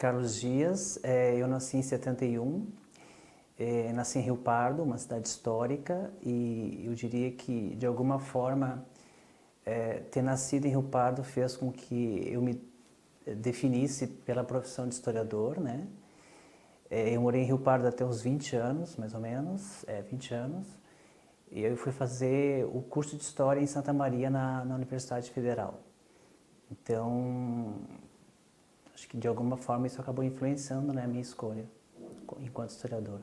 Carlos Dias, eu nasci em 71, nasci em Rio Pardo, uma cidade histórica, e eu diria que, de alguma forma, ter nascido em Rio Pardo fez com que eu me definisse pela profissão de historiador, né? Eu morei em Rio Pardo até os 20 anos, mais ou menos, 20 anos, e eu fui fazer o curso de História em Santa Maria, na Universidade Federal. Então, acho que de alguma forma isso acabou influenciando, né, a minha escolha enquanto historiador.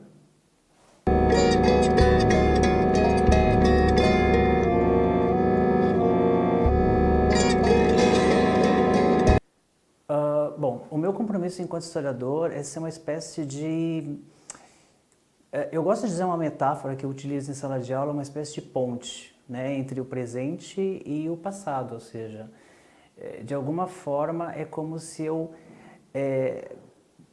Bom, o meu compromisso enquanto historiador é ser uma espécie de... eu gosto de dizer uma metáfora que eu utilizo em sala de aula, uma espécie de ponte, né, entre o presente e o passado, ou seja, de alguma forma é como se eu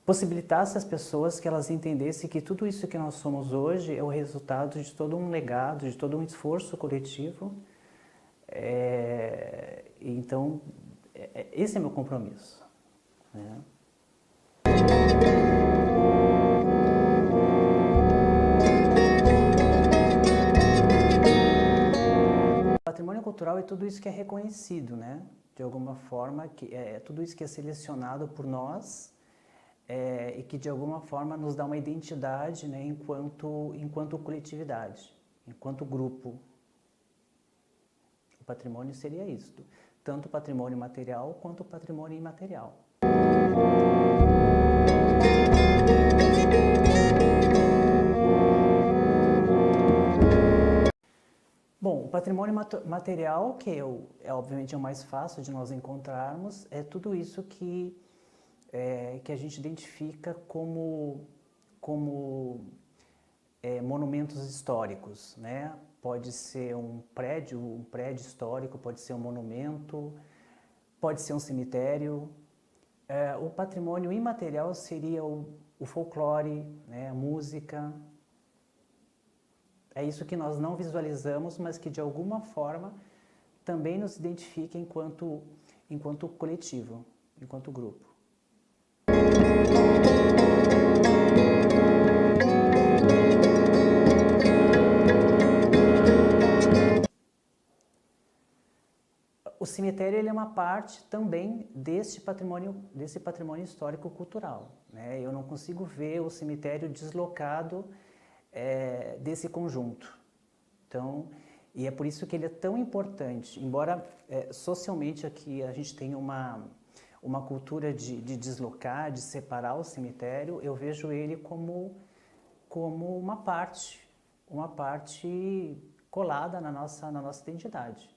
possibilitasse às pessoas que elas entendessem que tudo isso que nós somos hoje é o resultado de todo um legado, de todo um esforço coletivo. Então, esse é meu compromisso, né? Patrimônio cultural é tudo isso que é reconhecido, né? De alguma forma, que é tudo isso que é selecionado por nós e que de alguma forma nos dá uma identidade, né, enquanto coletividade, enquanto grupo. O patrimônio seria isso, tanto o patrimônio material quanto o patrimônio imaterial. Bom, o patrimônio material, que obviamente é o mais fácil de nós encontrarmos, é tudo isso que a gente identifica como monumentos históricos, né? Pode ser um prédio histórico, pode ser um monumento, pode ser um cemitério. O patrimônio imaterial seria o folclore, né? A música. É isso que nós não visualizamos, mas que de alguma forma também nos identifica enquanto coletivo, enquanto grupo. O cemitério ele é uma parte também desse patrimônio histórico-cultural, né? Eu não consigo ver o cemitério deslocado desse conjunto. Então, e é por isso que ele é tão importante. Embora socialmente aqui a gente tenha uma cultura de deslocar, de separar o cemitério, eu vejo ele como uma parte colada na nossa identidade.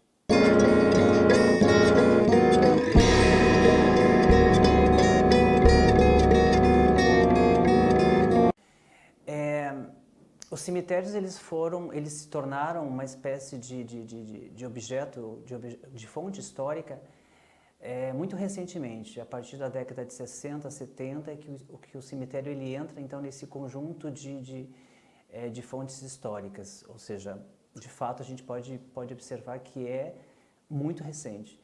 Os cemitérios eles se tornaram uma espécie de objeto, de fonte histórica muito recentemente, a partir da década de 60, 70, que o cemitério ele entra então nesse conjunto de fontes históricas, ou seja, de fato a gente pode observar que é muito recente.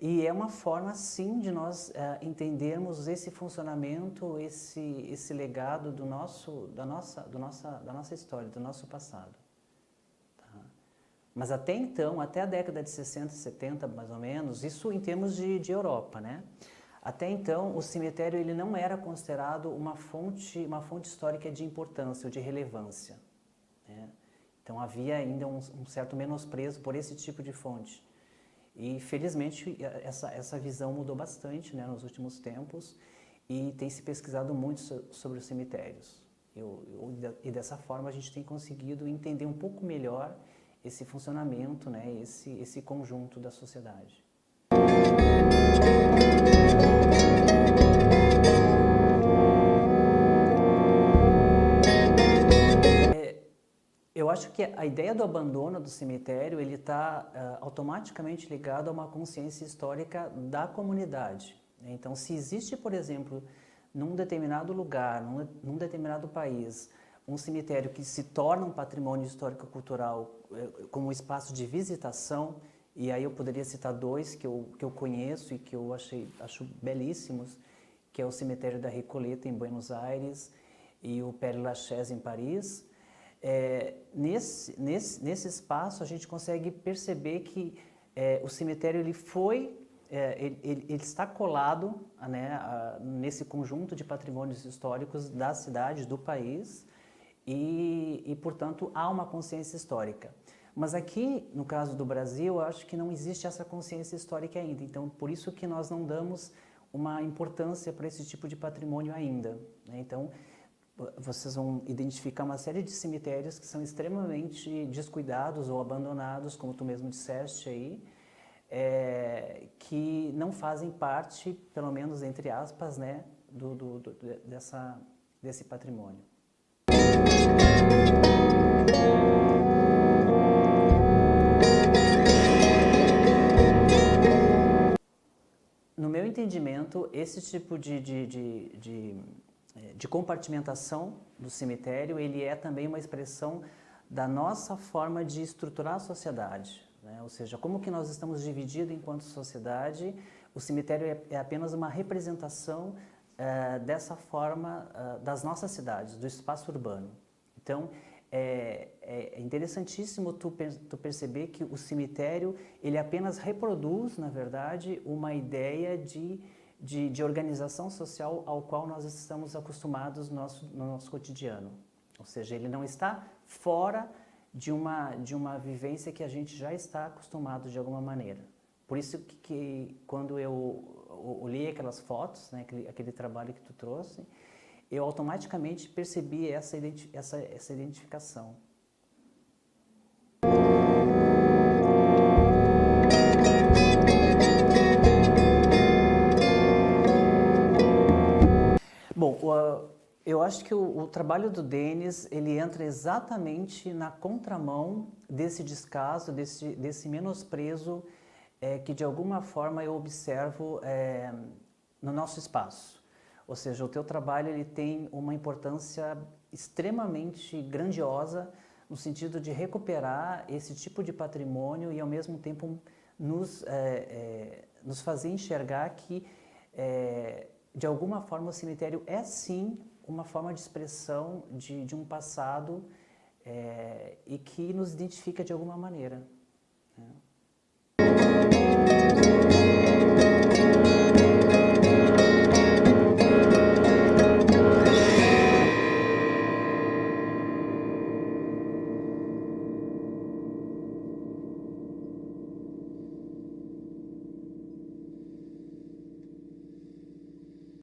E é uma forma, sim, de nós entendermos esse funcionamento, esse legado da nossa história, do nosso passado. Tá? Mas até então, até a década de 60, 70, mais ou menos, isso em termos de Europa, né? Até então, o cemitério ele não era considerado uma fonte histórica de importância ou de relevância, né? Então havia ainda um certo menosprezo por esse tipo de fonte. E, felizmente, essa visão mudou bastante, né, nos últimos tempos e tem se pesquisado muito sobre os cemitérios. E dessa forma a gente tem conseguido entender um pouco melhor esse funcionamento, né, esse conjunto da sociedade. Eu acho que a ideia do abandono do cemitério ele está automaticamente ligado a uma consciência histórica da comunidade. Então, se existe, por exemplo, num determinado lugar, num determinado país, um cemitério que se torna um patrimônio histórico-cultural como um espaço de visitação, e aí eu poderia citar dois que eu conheço e que eu acho belíssimos, que é o cemitério da Recoleta, em Buenos Aires, e o Père Lachaise, em Paris. Nesse espaço, a gente consegue perceber que o cemitério ele está colado, né, nesse conjunto de patrimônios históricos da cidade, do país, portanto, há uma consciência histórica. Mas aqui, no caso do Brasil, eu acho que não existe essa consciência histórica ainda. Então, por isso que nós não damos uma importância para esse tipo de patrimônio ainda, né? Então, vocês vão identificar uma série de cemitérios que são extremamente descuidados ou abandonados, como tu mesmo disseste aí, que não fazem parte, pelo menos entre aspas, né, desse patrimônio. No meu entendimento, esse tipo de compartimentação do cemitério, ele é também uma expressão da nossa forma de estruturar a sociedade, né? Ou seja, como que nós estamos divididos enquanto sociedade, o cemitério é apenas uma representação dessa forma das nossas cidades, do espaço urbano. Então, é interessantíssimo tu perceber que o cemitério, ele apenas reproduz, na verdade, uma ideia de organização social ao qual nós estamos acostumados no nosso cotidiano. Ou seja, ele não está fora de uma vivência que a gente já está acostumado de alguma maneira. Por isso que quando eu olhei aquelas fotos, né, aquele trabalho que tu trouxe, eu automaticamente percebi essa identificação. Bom, eu acho que o trabalho do Denis, ele entra exatamente na contramão desse descaso, desse menosprezo que de alguma forma eu observo no nosso espaço. Ou seja, o teu trabalho ele tem uma importância extremamente grandiosa no sentido de recuperar esse tipo de patrimônio e ao mesmo tempo nos fazer enxergar que de alguma forma o cemitério é sim uma forma de expressão de um passado e que nos identifica de alguma maneira, né?